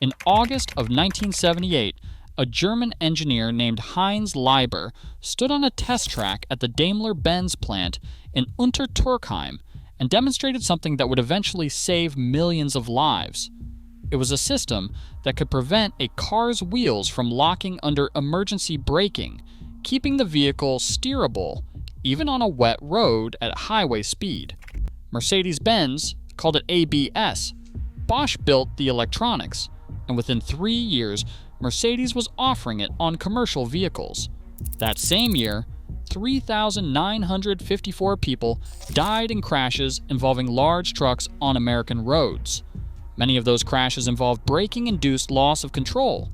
In August of 1978, a German engineer named Heinz Leiber stood on a test track at the Daimler-Benz plant in Untertürkheim and demonstrated something that would eventually save millions of lives. It was a system that could prevent a car's wheels from locking under emergency braking, keeping the vehicle steerable even on a wet road at highway speed. Mercedes-Benz called it ABS. Bosch built the electronics, and within 3 years, Mercedes was offering it on commercial vehicles. That same year, 3,954 people died in crashes involving large trucks on American roads. Many of those crashes involved braking-induced loss of control,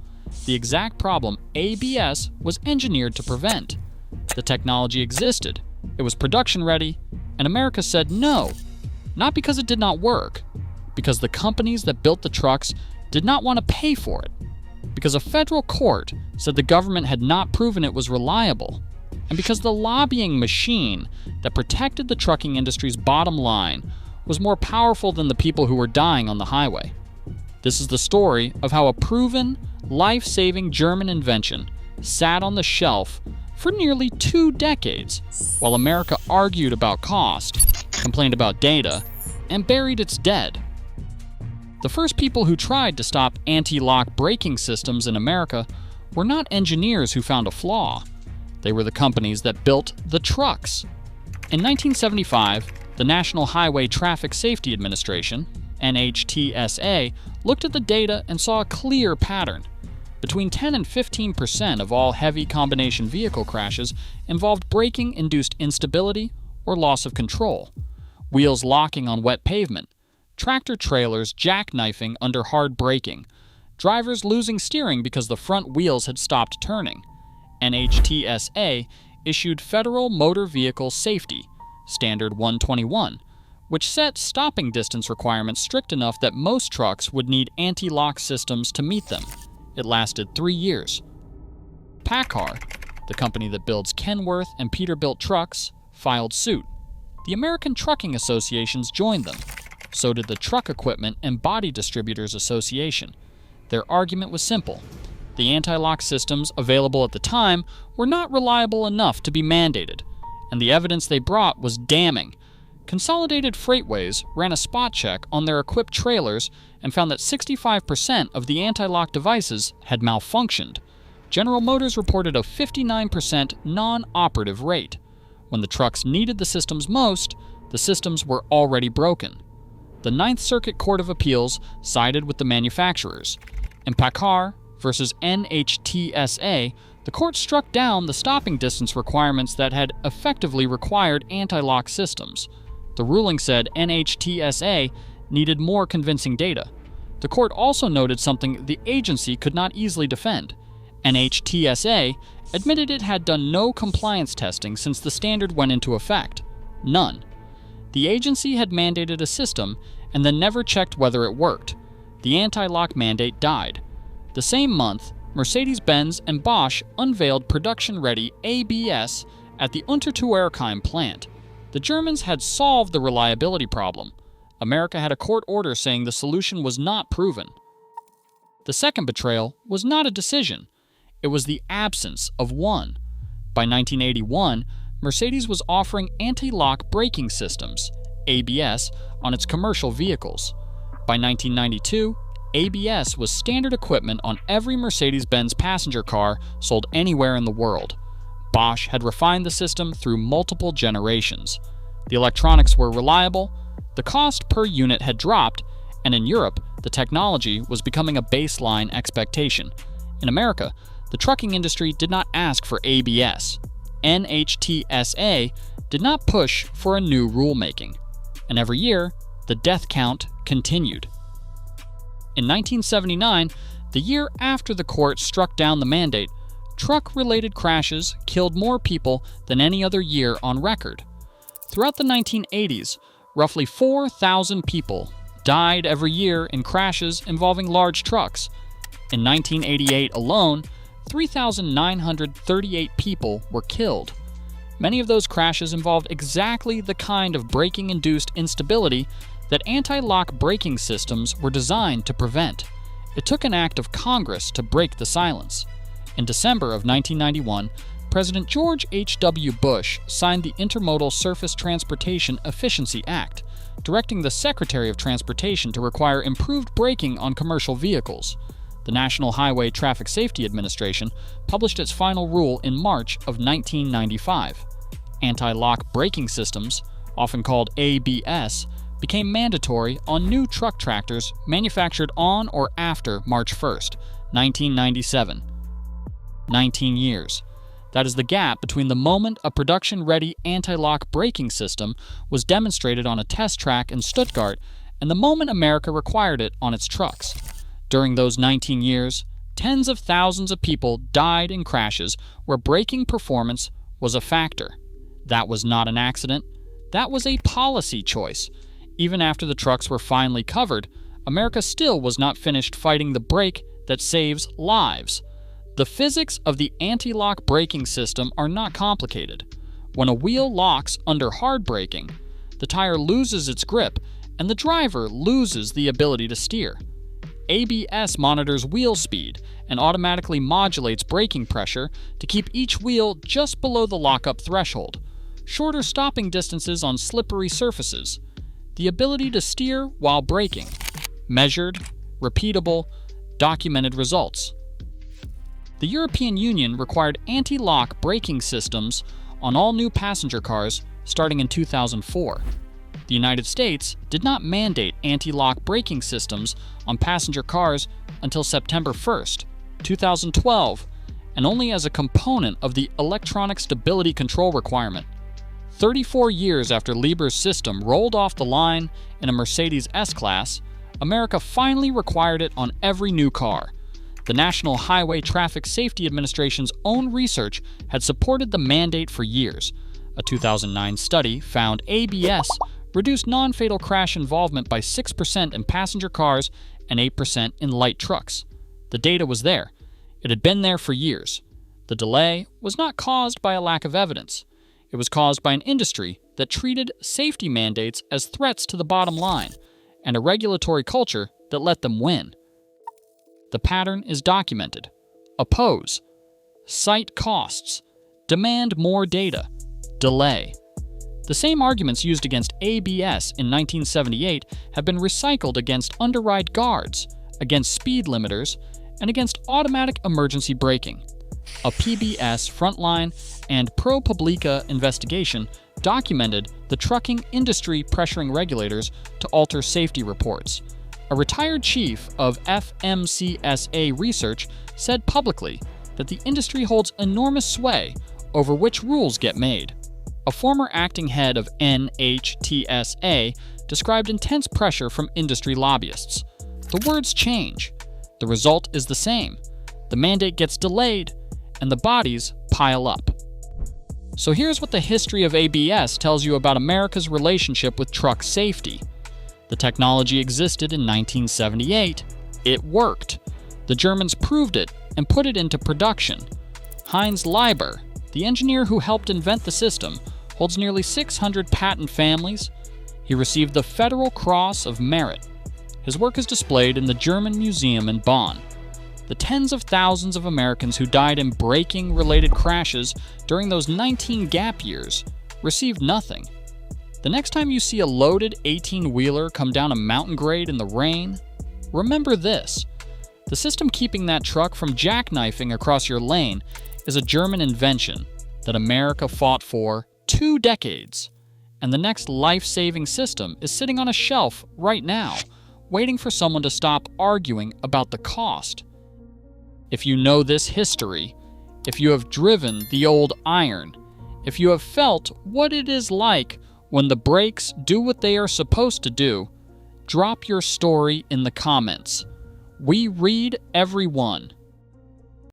the exact problem ABS was engineered to prevent. The technology existed, it was production-ready, and America said no, not because it did not work, because the companies that built the trucks did not want to pay for it, because a federal court said the government had not proven it was reliable, and because the lobbying machine that protected the trucking industry's bottom line was more powerful than the people who were dying on the highway. This is the story of how a proven, life-saving German invention sat on the shelf for nearly 2 decades, while America argued about cost, complained about data, and buried its dead. The first people who tried to stop anti-lock braking systems in America were not engineers who found a flaw. They were the companies that built the trucks. In 1975, the National Highway Traffic Safety Administration, NHTSA, looked at the data and saw a clear pattern. Between 10 and 15% of all heavy combination vehicle crashes involved braking-induced instability or loss of control, wheels locking on wet pavement, tractor-trailers jackknifing under hard braking, drivers losing steering because the front wheels had stopped turning. NHTSA issued Federal Motor Vehicle Safety, Standard 121, which set stopping distance requirements strict enough that most trucks would need anti-lock systems to meet them. It lasted 3 years. PACCAR, the company that builds Kenworth and Peterbilt trucks, filed suit. The American Trucking Associations joined them. So did the Truck Equipment and Body Distributors Association. Their argument was simple. The anti-lock systems available at the time were not reliable enough to be mandated, and the evidence they brought was damning. Consolidated Freightways ran a spot check on their equipped trailers and found that 65% of the anti-lock devices had malfunctioned. General Motors reported a 59% non-operative rate. When the trucks needed the systems most, the systems were already broken. The Ninth Circuit Court of Appeals sided with the manufacturers. In PACCAR versus NHTSA, the court struck down the stopping distance requirements that had effectively required anti-lock systems. The ruling said NHTSA needed more convincing data. The court also noted something the agency could not easily defend. NHTSA admitted it had done no compliance testing since the standard went into effect. None. The agency had mandated a system and then never checked whether it worked. The anti-lock mandate died. The same month, Mercedes-Benz and Bosch unveiled production-ready ABS at the Untertürkheim plant. The Germans had solved the reliability problem. America had a court order saying the solution was not proven. The second betrayal was not a decision. It was the absence of one. By 1981, Mercedes was offering anti-lock braking systems, ABS, on its commercial vehicles. By 1992, ABS was standard equipment on every Mercedes-Benz passenger car sold anywhere in the world. Bosch had refined the system through multiple generations. The electronics were reliable, the cost per unit had dropped, and in Europe, the technology was becoming a baseline expectation. In America, the trucking industry did not ask for ABS. NHTSA did not push for a new rulemaking. And every year, the death count continued. In 1979, the year after the court struck down the mandate, truck-related crashes killed more people than any other year on record. Throughout the 1980s, roughly 4,000 people died every year in crashes involving large trucks. In 1988 alone, 3,938 people were killed. Many of those crashes involved exactly the kind of braking-induced instability that anti-lock braking systems were designed to prevent. It took an act of Congress to break the silence. In December of 1991, President George H.W. Bush signed the Intermodal Surface Transportation Efficiency Act, directing the Secretary of Transportation to require improved braking on commercial vehicles. The National Highway Traffic Safety Administration published its final rule in March of 1995. Anti-lock braking systems, often called ABS, became mandatory on new truck tractors manufactured on or after March 1, 1997. 19 years. That is the gap between the moment a production-ready anti-lock braking system was demonstrated on a test track in Stuttgart and the moment America required it on its trucks. During those 19 years, tens of thousands of people died in crashes where braking performance was a factor. That was not an accident. That was a policy choice. Even after the trucks were finally covered, America still was not finished fighting the brake that saves lives. The physics of the anti-lock braking system are not complicated. When a wheel locks under hard braking, the tire loses its grip and the driver loses the ability to steer. ABS monitors wheel speed and automatically modulates braking pressure to keep each wheel just below the lockup threshold. Shorter stopping distances on slippery surfaces. The ability to steer while braking. Measured, repeatable, documented results. The European Union required anti-lock braking systems on all new passenger cars starting in 2004. The United States did not mandate anti-lock braking systems on passenger cars until September 1, 2012, and only as a component of the electronic stability control requirement. 34 years after Liebherr's system rolled off the line in a Mercedes S-Class, America finally required it on every new car. The National Highway Traffic Safety Administration's own research had supported the mandate for years. A 2009 study found ABS reduced non-fatal crash involvement by 6% in passenger cars and 8% in light trucks. The data was there. It had been there for years. The delay was not caused by a lack of evidence. It was caused by an industry that treated safety mandates as threats to the bottom line and a regulatory culture that let them win. The pattern is documented. Oppose. Cite costs. Demand more data. Delay. The same arguments used against ABS in 1978 have been recycled against underride guards, against speed limiters, and against automatic emergency braking. A PBS Frontline and ProPublica investigation documented the trucking industry pressuring regulators to alter safety reports. A retired chief of FMCSA research said publicly that the industry holds enormous sway over which rules get made. A former acting head of NHTSA described intense pressure from industry lobbyists. The words change. The result is the same. The mandate gets delayed, and the bodies pile up. So here's what the history of ABS tells you about America's relationship with truck safety. The technology existed in 1978. It worked. The Germans proved it and put it into production. Heinz Leiber, the engineer who helped invent the system, holds nearly 600 patent families. He received the Federal Cross of Merit. His work is displayed in the German Museum in Bonn. The tens of thousands of Americans who died in braking-related crashes during those 19 gap years received nothing. The next time you see a loaded 18-wheeler come down a mountain grade in the rain, remember this. The system keeping that truck from jackknifing across your lane is a German invention that America fought for 2 decades. And the next life-saving system is sitting on a shelf right now, waiting for someone to stop arguing about the cost. If you know this history, if you have driven the old iron, if you have felt what it is like when the brakes do what they are supposed to do, drop your story in the comments. We read every one.